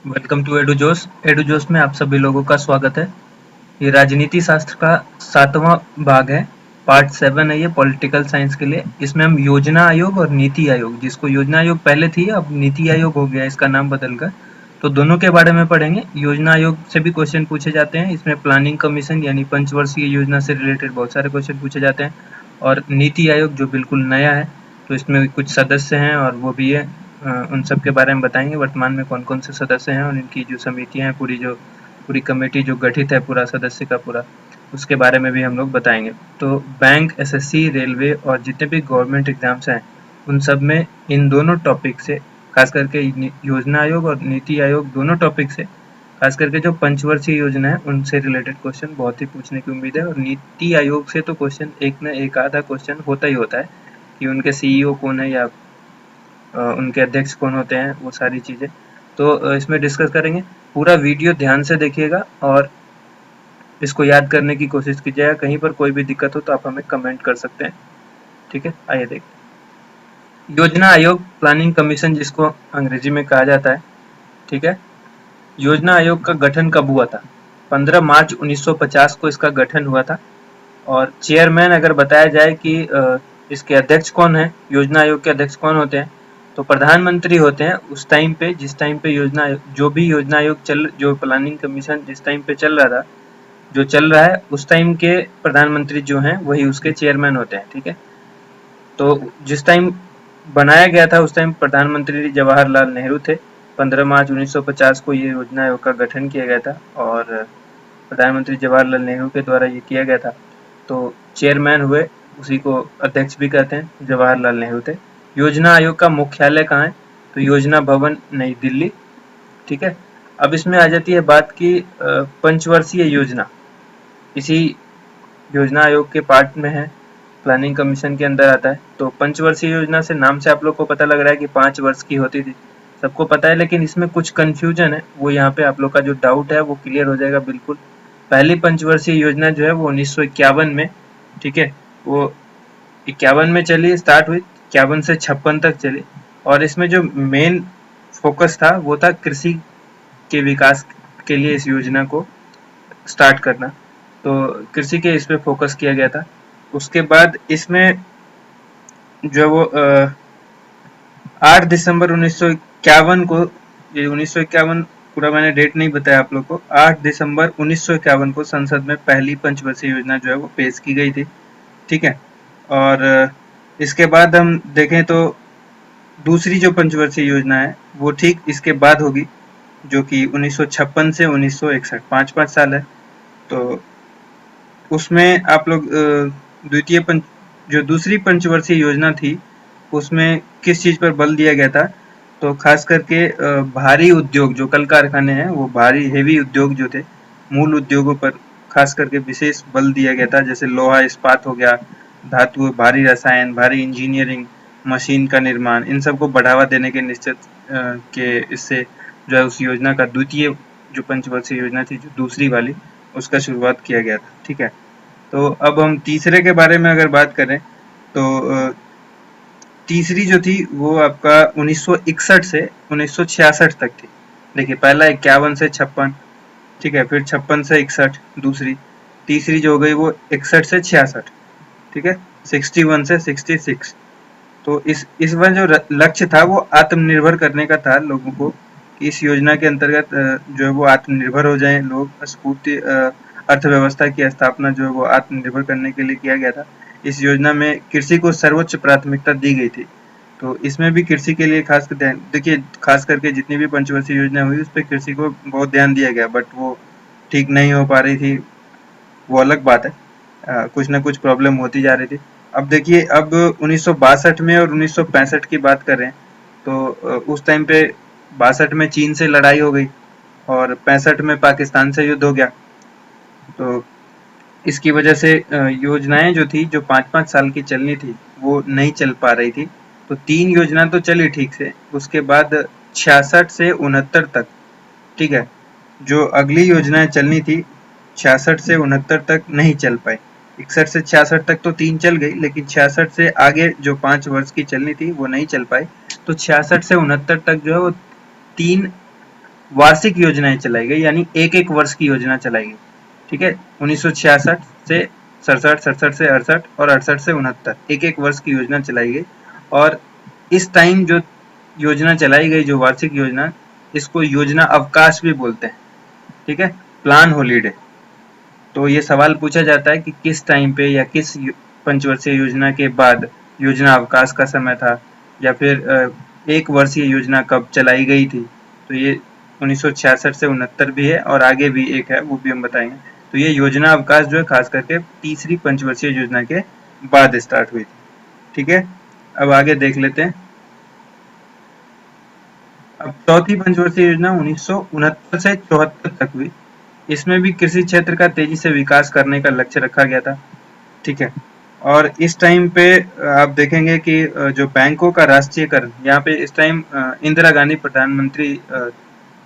Welcome to एडुजोस। एडुजोस में आप सभी लोगों का स्वागत है। ये राजनीति शास्त्र का 7वां भाग है। पार्ट 7 है ये पॉलिटिकल साइंस के लिए। इसमें हम योजना आयोग और नीति आयोग, जिसको योजना आयोग पहले थी अब नीति आयोग हो गया इसका नाम बदलकर, तो दोनों के बारे में पढ़ेंगे। योजना आयोग से भी क्वेश्चन पूछे जाते हैं। इसमें प्लानिंग कमीशन यानी पंचवर्षीय योजना से रिलेटेड बहुत सारे क्वेश्चन पूछे जाते हैं। और नीति आयोग जो बिल्कुल नया है, तो इसमें कुछ सदस्य हैं और वो भी है, उन सब के बारे में बताएंगे। वर्तमान में कौन कौन से सदस्य हैं और इनकी जो समितियां हैं, पूरी कमेटी जो गठित है, पूरा सदस्य का पूरा, उसके बारे में भी हम लोग बताएंगे। तो बैंक, एसएससी, रेलवे और जितने भी गवर्नमेंट एग्जाम्स हैं, उन सब में इन दोनों टॉपिक से, खास करके योजना आयोग और नीति आयोग दोनों टॉपिक से, खास करके जो पंचवर्षीय योजना है उनसे रिलेटेड क्वेश्चन बहुत ही पूछने की उम्मीद है। और नीति आयोग से तो क्वेश्चन एक न एक आधा क्वेश्चन होता ही होता है कि उनके सीईओ कौन है या उनके अध्यक्ष कौन होते हैं, वो सारी चीज़ें तो इसमें डिस्कस करेंगे। पूरा वीडियो ध्यान से देखिएगा और इसको याद करने की कोशिश कीजिएगा। कहीं पर कोई भी दिक्कत हो तो आप हमें कमेंट कर सकते हैं। ठीक है, आइए देखते हैं। योजना आयोग, प्लानिंग कमीशन जिसको अंग्रेजी में कहा जाता है। ठीक है, योजना आयोग का गठन कब हुआ था? 15 मार्च 1950 को इसका गठन हुआ था। और चेयरमैन अगर बताया जाए कि इसके अध्यक्ष कौन है, योजना आयोग के अध्यक्ष कौन होते हैं, तो प्रधानमंत्री होते हैं उस टाइम पे, जिस टाइम पे जो भी योजना आयोग जो प्लानिंग कमीशन जिस टाइम पे चल रहा था, जो चल रहा है, उस टाइम के प्रधानमंत्री जो हैं वही उसके चेयरमैन होते हैं। ठीक है, तो जिस टाइम बनाया गया था उस टाइम प्रधानमंत्री जवाहरलाल नेहरू थे। 15 मार्च 1950 को ये योजना आयोग का गठन किया गया था और प्रधानमंत्री जवाहरलाल नेहरू के द्वारा ये किया गया था। तो चेयरमैन हुए, उसी को अध्यक्ष भी कहते हैं, जवाहरलाल नेहरू थे। योजना आयोग का मुख्यालय कहाँ है? तो योजना भवन, नई दिल्ली। ठीक है, अब इसमें आ जाती है बात की पंचवर्षीय योजना इसी योजना आयोग के पार्ट में है, प्लानिंग कमीशन के अंदर आता है। तो पंचवर्षीय योजना से नाम से आप लोग को पता लग रहा है कि 5 वर्ष की होती थी, सबको पता है। लेकिन इसमें कुछ कंफ्यूजन है, वो यहाँ पे आप लोग का जो डाउट है वो क्लियर हो जाएगा बिल्कुल। पहली पंचवर्षीय योजना जो है वो 1951 में, ठीक है, वो 51 में चली, स्टार्ट हुई, 51 से 56 तक चली। और इसमें जो मेन फोकस था वो था कृषि के विकास के लिए इस योजना को स्टार्ट करना। तो कृषि के इस पे फोकस किया गया था। उसके बाद इसमें जो वो 8 दिसंबर 1951 को, ये 1951 पूरा मैंने डेट नहीं बताया आप लोग को, 8 दिसंबर 1951 को संसद में पहली पंचवर्षीय योजना जो है वो पेश की गई थी। ठीक है, और इसके बाद हम देखें तो दूसरी जो पंचवर्षीय योजना है वो ठीक इसके बाद होगी, जो कि 1956 से 1961, 5-5 साल है। तो उसमें आप लोग जो दूसरी पंचवर्षीय योजना थी उसमें किस चीज पर बल दिया गया था? तो खास करके भारी उद्योग, जो कल कारखाने हैं, वो भारी हेवी उद्योग जो थे, मूल उद्योगों पर खास करके विशेष बल दिया गया था। जैसे लोहा इस्पात हो गया, धातु, भारी रसायन, भारी इंजीनियरिंग, मशीन का निर्माण, इन सबको बढ़ावा देने के निश्चित के इससे जो है उस योजना का द्वितीय जो पंचवर्षीय योजना थी, जो दूसरी वाली, उसका शुरुआत किया गया था। ठीक है, तो अब हम तीसरे के बारे में अगर बात करें तो तीसरी जो थी वो आपका 1961 से 1966 तक थी। देखिए, पहला 51 से 56, ठीक है, फिर 56 से 61 दूसरी, तीसरी जो हो गई वो 61 से 66, ठीक है, 61 से 66। तो इस बार जो लक्ष्य था वो आत्मनिर्भर करने का था लोगों को। इस योजना के अंतर्गत जो है वो आत्मनिर्भर हो जाएं लोग। स्फूर्ति अर्थव्यवस्था की स्थापना जो है वो आत्मनिर्भर करने के लिए किया गया था। इस योजना में कृषि को सर्वोच्च प्राथमिकता दी गई थी। तो इसमें भी कृषि के लिए खास ध्यान, देखिए, खास करके जितनी भी पंचवर्षीय योजना हुई उस पर कृषि को बहुत ध्यान दिया गया, बट वो ठीक नहीं हो पा रही थी, वो अलग बात है। कुछ ना कुछ प्रॉब्लम होती जा रही थी। अब देखिए, अब 1962 में और 1965 की बात करें तो उस टाइम पे 62 में चीन से लड़ाई हो गई और 65 में पाकिस्तान से युद्ध हो गया। तो इसकी वजह से योजनाएं जो थी, जो 5-5 साल की चलनी थी, वो नहीं चल पा रही थी। तो 3 योजना तो चली ठीक से, उसके बाद 66 से 69 तक, ठीक है, जो अगली योजनाएं चलनी थी 66 से 69 तक नहीं चल पाई। 61 से 66 तक तो 3 चल गई, लेकिन 66 से आगे जो 5 वर्ष की चलनी थी वो नहीं चल पाई। तो 66 से 69 तक जो है वो 3 वार्षिक योजनाएं चलाई गई, यानी एक एक वर्ष की योजना चलाई गई। ठीक है, 1966 से 67, 67 से 68 और 68 से 69 एक एक वर्ष की योजना चलाई गई। और इस टाइम जो योजना चलाई गई, जो वार्षिक योजना, इसको योजना अवकाश भी बोलते हैं। ठीक है, प्लान हॉलीडे। तो ये सवाल पूछा जाता है कि किस टाइम पे या किस पंचवर्षीय योजना के बाद योजना अवकाश का समय था, या फिर एक वर्षीय योजना कब चलाई गई थी। तो ये 1966 से 69 भी है, और आगे भी एक है, वो भी हम बताएंगे। तो ये योजना अवकाश जो है खास करके तीसरी पंचवर्षीय योजना के बाद स्टार्ट हुई थी। ठीक है, अब आगे देख लेते हैं। अब चौथी पंचवर्षीय योजना 1969 से 74 तक हुई। इसमें भी कृषि क्षेत्र का तेजी से विकास करने का लक्ष्य रखा गया था। ठीक है, और इस टाइम पे आप देखेंगे कि जो बैंकों का राष्ट्रीयकरण, यहाँ पे इस टाइम इंदिरा गांधी प्रधानमंत्री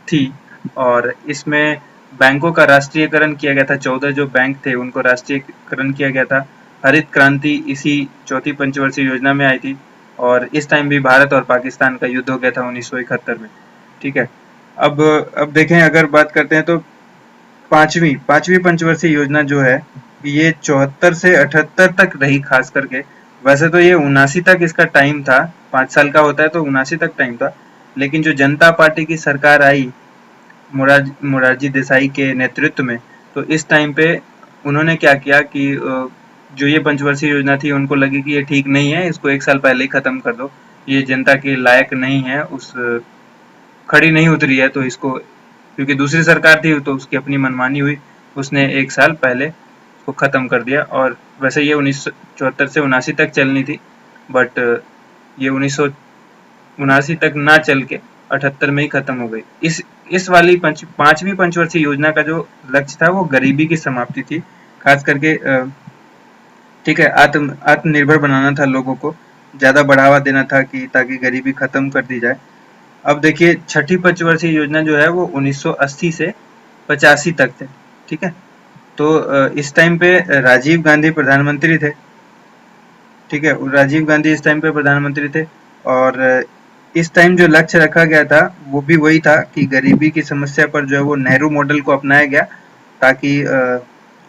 थी, और इसमें बैंकों का राष्ट्रीयकरण किया गया था। 14 जो बैंक थे उनको राष्ट्रीयकरण किया गया था। हरित क्रांति इसी चौथी पंचवर्षीय योजना में आई थी, और इस टाइम भी भारत और पाकिस्तान का युद्ध हो गया था 1971 में। ठीक है, अब देखें, अगर बात करते हैं तो पांचवी पंचवर्षीय योजना जो है, ये 74 से 78 तक रही खास करके। वैसे तो ये 79 तक इसका टाइम था, 5 साल का होता है तो 79 तक टाइम था। लेकिन जो जनता पार्टी की सरकार आई मोरारजी देसाई के नेतृत्व में, तो इस टाइम पे उन्होंने क्या किया कि जो ये पंचवर्षीय योजना थी, उनको लगी कि ये ठीक नहीं है, इसको एक साल पहले ही खत्म कर दो, ये जनता के लायक नहीं है, उस खड़ी नहीं उतरी है, तो इसको, क्योंकि दूसरी सरकार थी तो उसकी अपनी मनमानी हुई, उसने एक साल पहले उसको खत्म कर दिया। और वैसे ये 1974 से 79 तक चलनी थी, बट ये 1979 तक ना चल के 78 में ही खत्म हो गई। इस वाली पांचवी पंचवर्षीय योजना का जो लक्ष्य था वो गरीबी की समाप्ति थी, खास करके। ठीक है, आत्मनिर्भर बनाना था लोगों को, ज्यादा बढ़ावा देना था कि ताकि गरीबी खत्म कर दी जाए। अब देखिए, छठी पंचवर्षीय योजना जो है वो 1980 से 85 तक थे। ठीक है, तो इस टाइम पे राजीव गांधी प्रधानमंत्री थे। ठीक है, राजीव गांधी इस टाइम पे प्रधानमंत्री थे, और इस टाइम जो लक्ष्य रखा गया था वो भी वही था कि गरीबी की समस्या पर जो है वो नेहरू मॉडल को अपनाया गया, ताकि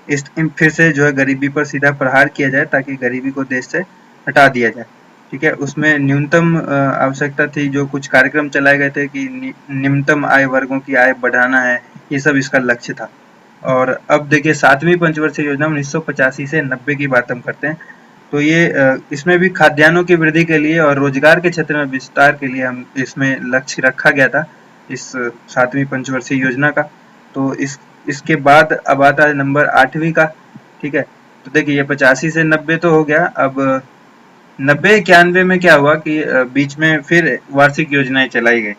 इस फिर से जो है गरीबी पर सीधा प्रहार किया जाए, ताकि गरीबी को देश से हटा दिया जाए। ठीक है, उसमें न्यूनतम आवश्यकता थी, जो कुछ कार्यक्रम चलाए गए थे कि निम्नतम आय वर्गों की आय बढ़ाना है, ये सब इसका लक्ष्य था। और अब देखिए, सातवीं पंचवर्षीय योजना 1985 से 90 की बात हम करते हैं। तो ये इसमें भी खाद्यान्नों की वृद्धि के लिए और रोजगार के क्षेत्र में विस्तार के लिए हम इसमें लक्ष्य रखा गया था, इस सातवीं पंचवर्षीय योजना का। तो इसके बाद अब आता है नंबर 8वीं का। ठीक है, तो देखिए, ये 85 से 90 तो हो गया। अब 90-91 में क्या हुआ कि बीच में फिर वार्षिक योजनाएं चलाई गई,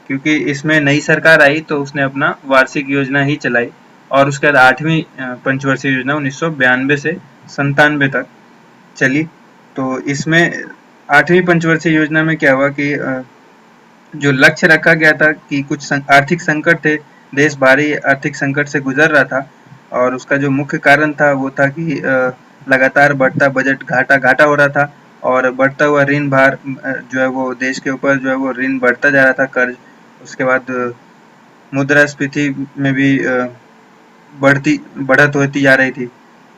क्योंकि इसमें नई सरकार आई तो उसने अपना वार्षिक योजना ही चलाई। और उसके बाद 8वीं पंचवर्षीय योजना 1992 से 97 तक चली। तो इसमें 8वीं पंचवर्षीय योजना में क्या हुआ कि जो लक्ष्य रखा गया था कि कुछ आर्थिक संकट थे, देश भारी आर्थिक संकट से गुजर रहा था, और उसका जो मुख्य कारण था वो था कि लगातार बढ़ता बजट घाटा हो रहा था, और बढ़ता हुआ ऋण भार जो है वो देश के ऊपर जो है वो ऋण बढ़ता जा रहा था, कर्ज। उसके बाद मुद्रास्फीति में भी बढ़त होती जा रही थी।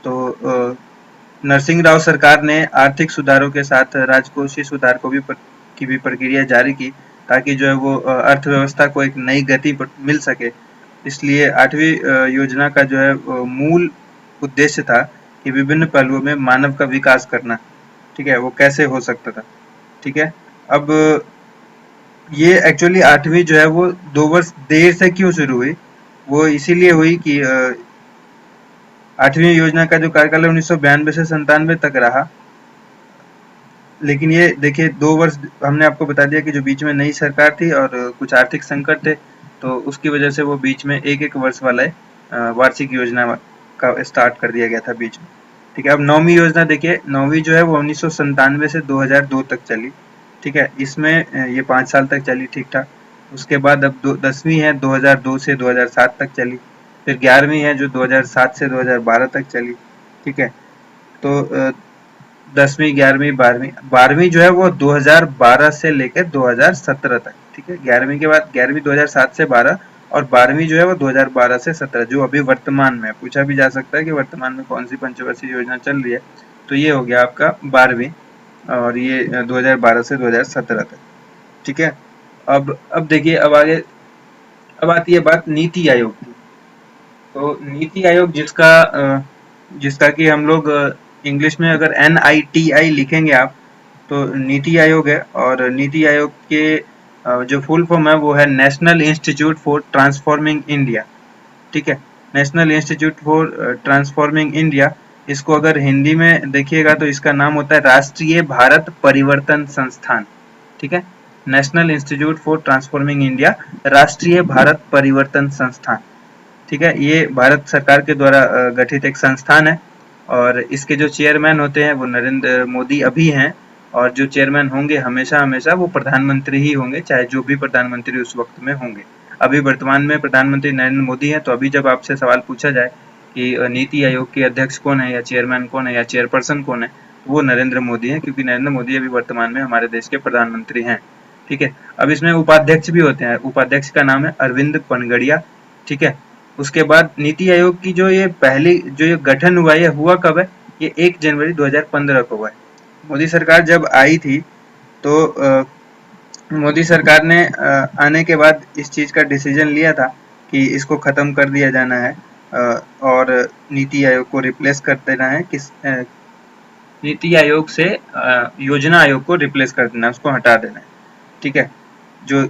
तो नरसिंह राव सरकार ने आर्थिक सुधारों के साथ राजकोषीय सुधार को भी की भी प्रक्रिया जारी की, ताकि जो है वो अर्थव्यवस्था को एक नई गति मिल सके। इसलिए 8वीं योजना का जो है मूल उद्देश्य था कि विभिन्न पहलुओं में मानव का विकास करना। ठीक है, वो कैसे हो सकता था। ठीक है, अब ये एक्चुअली 8वीं जो है वो 2 वर्ष देर से क्यों शुरू हुई, वो इसीलिए हुई कि 8वीं योजना का जो कार्यकाल 1992 से 97 तक रहा। लेकिन ये देखिए, 2 वर्ष हमने आपको बता दिया कि जो बीच में नई सरकार थी और कुछ आर्थिक संकट थे, तो उसकी वजह से वो बीच में एक वर्ष वाला वार्षिक योजना का स्टार्ट कर दिया गया था बीच में। ठीक है, अब 9वीं योजना देखिए, 9वीं जो है वो 1997 से 2002 तक चली। ठीक है, इसमें ये 5 साल तक चली ठीक ठाक। उसके बाद अब 10वीं है, 2002 से 2007 तक चली। फिर 11वीं है जो 2007 से 2012 तक चली। ठीक है, तो 10वीं 11वीं 12वीं 12वीं जो है वो 2012 से लेकर 2017 तक, ठीक है। 11वीं के बाद 11वीं 2007 से 12 और 12वीं जो है वो 2012 से 17, जो अभी वर्तमान में पूछा भी जा सकता है कि वर्तमान में कौन सी पंचवर्षीय योजना चल रही है। तो ये हो गया आपका 12वीं और ये 2012 से 2017 तक, ठीक है। अब देखिए, अब आती है बात नीति आयोग की। तो नीति आयोग जिसका कि हम लोग इंग्लिश में अगर NITI लिखेंगे आप, तो नीति आयोग है। और नीति आयोग के जो फुल फॉर्म है वो है national institute for transforming India, ठीक है। National institute for transforming India, इसको अगर हिंदी में देखिएगा तो इसका नाम होता है राष्ट्रीय भारत परिवर्तन संस्थान, ठीक है। National institute for transforming India, राष्ट्रीय भारत परिवर्तन संस्थान, ठीक है। ये भारत सरकार के द्वारा गठित एक संस्थान है और इसके जो चेयरमैन होते हैं वो नरेंद्र मोदी अभी हैं। और जो चेयरमैन होंगे हमेशा हमेशा वो प्रधानमंत्री ही होंगे, चाहे जो भी प्रधानमंत्री उस वक्त में होंगे। अभी वर्तमान में प्रधानमंत्री नरेंद्र मोदी हैं, तो अभी जब आपसे सवाल पूछा जाए कि नीति आयोग के अध्यक्ष कौन है या चेयरमैन कौन है या चेयरपर्सन कौन है, वो नरेंद्र मोदी है, क्योंकि नरेंद्र मोदी अभी वर्तमान में हमारे देश के प्रधानमंत्री हैं, ठीक है। अब इसमें उपाध्यक्ष भी होते हैं, उपाध्यक्ष का नाम है अरविंद पनगड़िया, ठीक है। उसके बाद नीति आयोग की जो ये पहली जो ये गठन हुआ, ये हुआ कब है? ये 1 जनवरी 2015 को हुआ है। मोदी सरकार जब आई थी तो मोदी सरकार ने आने के बाद इस चीज का डिसीजन लिया था कि इसको खत्म कर दिया जाना है और नीति आयोग को रिप्लेस कर देना है। नीति आयोग से योजना आयोग को रिप्लेस कर देना है, उसको हटा देना है, ठीक है, जो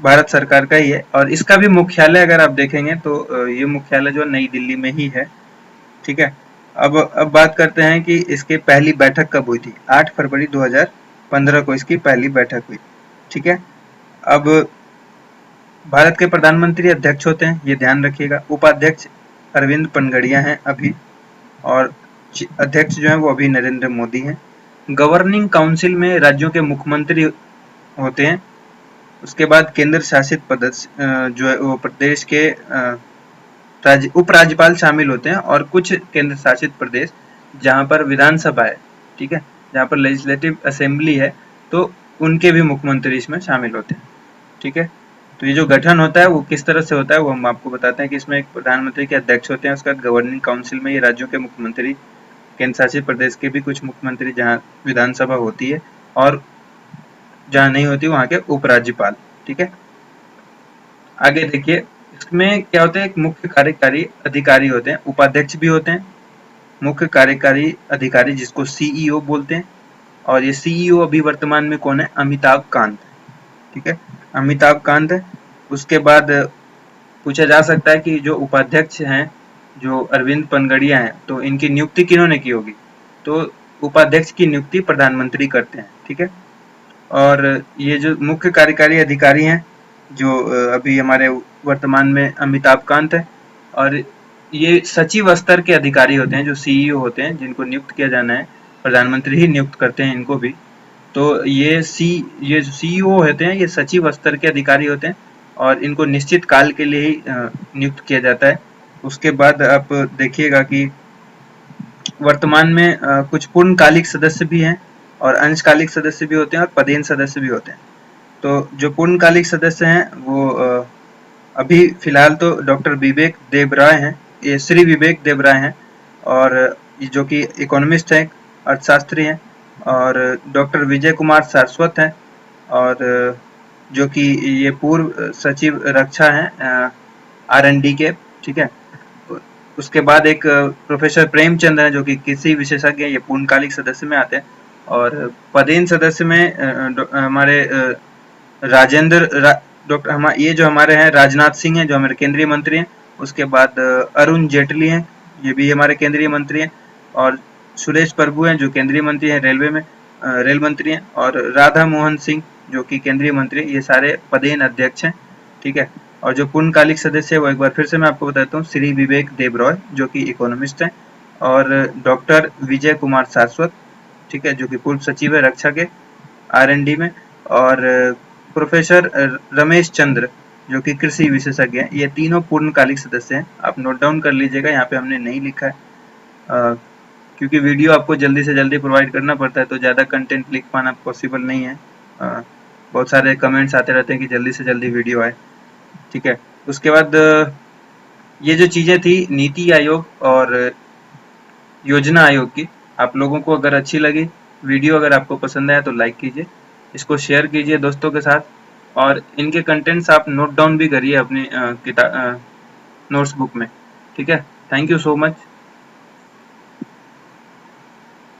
भारत सरकार का ही है। और इसका भी मुख्यालय अगर आप देखेंगे तो ये मुख्यालय जो नई दिल्ली में ही है, ठीक है। अब बात करते हैं कि इसकी पहली बैठक कब हुई थी। 8 फरवरी 2015 को इसकी पहली बैठक हुई, ठीक है। अब भारत के प्रधानमंत्री अध्यक्ष होते हैं, ये ध्यान रखिएगा। उपाध्यक्ष अरविंद पनगड़िया हैं अभी, और अध्यक्ष जो है वो अभी नरेंद्र मोदी हैं। गवर्निंग काउंसिल में राज्यों के मुख्यमंत्री होते हैं। उसके बाद केंद्र शासित प्रदेश जो है वो प्रदेश के उपराज्यपाल शामिल होते हैं, और कुछ केंद्र शासित प्रदेश जहां पर विधानसभा है, ठीक है, जहां पर लेजिस्लेटिव असेंबली है, तो उनके भी मुख्यमंत्री इसमें शामिल होते हैं, ठीक है। तो ये जो गठन होता है वो किस तरह से होता है वो हम आपको बताते हैं कि इसमें एक प्रधानमंत्री के अध्यक्ष होते हैं, उसके बाद गवर्निंग काउंसिल में ये राज्यों के मुख्यमंत्री, केंद्र शासित प्रदेश के भी कुछ मुख्यमंत्री जहाँ विधानसभा होती है, और जहाँ नहीं होती वहाँ के उपराज्यपाल, ठीक है। आगे देखिए, इसमें क्या होता है, एक मुख्य कार्यकारी अधिकारी होते हैं, उपाध्यक्ष भी होते हैं, मुख्य कार्यकारी अधिकारी जिसको CEO बोलते हैं। और ये CEO अभी वर्तमान में कौन है? अमिताभ कांत, ठीक है, अमिताभ कांत है। उसके बाद पूछा जा सकता है कि जो उपाध्यक्ष हैं, जो अरविंद पनगड़िया हैं, तो इनकी नियुक्ति किन्होंने की होगी? तो उपाध्यक्ष की नियुक्ति प्रधानमंत्री करते हैं, ठीक है। और ये जो मुख्य कार्यकारी अधिकारी हैं, जो अभी हमारे वर्तमान में अमिताभ कांत है, और ये सचिव स्तर के अधिकारी होते हैं, जो CEO होते हैं, जिनको नियुक्त किया जाना है, प्रधानमंत्री ही नियुक्त करते हैं इनको भी। तो ये CEO होते हैं, ये सचिव स्तर के अधिकारी होते हैं, और इनको निश्चित काल के लिए ही नियुक्त किया जाता है। उसके बाद आप देखिएगा कि वर्तमान में कुछ पूर्णकालिक सदस्य भी हैं, और अंशकालिक सदस्य भी होते हैं, और पदेन सदस्य भी होते हैं। तो जो पूर्णकालिक सदस्य हैं वो अभी फिलहाल तो डॉक्टर विवेक देबराय हैं, ये श्री विवेक देबराय हैं, और जो कि इकोनॉमिस्ट हैं, अर्थशास्त्री हैं। और डॉक्टर विजय कुमार सारस्वत हैं, और जो कि ये पूर्व सचिव रक्षा हैं R&D के, ठीक है। उसके बाद एक प्रोफेसर प्रेमचंद है, जो कि कृषि विशेषज्ञ है, ये पूर्णकालिक सदस्य में आते हैं। और पदेन सदस्य में हमारे डॉक्टर ये जो हमारे हैं राजनाथ सिंह हैं, जो हमारे केंद्रीय मंत्री हैं। उसके बाद अरुण जेटली हैं, ये भी हमारे केंद्रीय मंत्री हैं। और सुरेश प्रभु हैं, जो केंद्रीय मंत्री हैं रेलवे में, रेल मंत्री हैं। और राधा मोहन सिंह, जो कि केंद्रीय मंत्री, ये सारे पदेन अध्यक्ष हैं, ठीक है। और जो पूर्णकालिक सदस्य है वो एक बार फिर से मैं आपको बताता हूँ, श्री विवेक देबरॉय, जो कि इकोनॉमिस्ट हैं, और डॉक्टर विजय कुमार सारस्वत, ठीक है, जो कि पूर्व सचिव है रक्षा के R&D में। और प्रोफेसर रमेश चंद्र, जो कि कृषि विशेषज्ञ हैं। ये तीनों पूर्णकालिक सदस्य हैं, आप नोट डाउन कर लीजिएगा, यहाँ पे हमने नहीं लिखा है। क्योंकि वीडियो आपको जल्दी से जल्दी प्रोवाइड करना पड़ता है, तो ज़्यादा कंटेंट लिख पाना पॉसिबल नहीं है। बहुत सारे कमेंट्स आते रहते हैं कि जल्दी से जल्दी वीडियो आए, ठीक है। उसके बाद ये जो चीज़ें थी नीति आयोग और योजना आयोग की, आप लोगों को अगर अच्छी लगी वीडियो, अगर आपको पसंद आया तो लाइक कीजिए, इसको शेयर कीजिए दोस्तों के साथ, और इनके कंटेंट्स आप नोट डाउन भी करिए अपनी नोट्स बुक में, ठीक है। Thank you so much.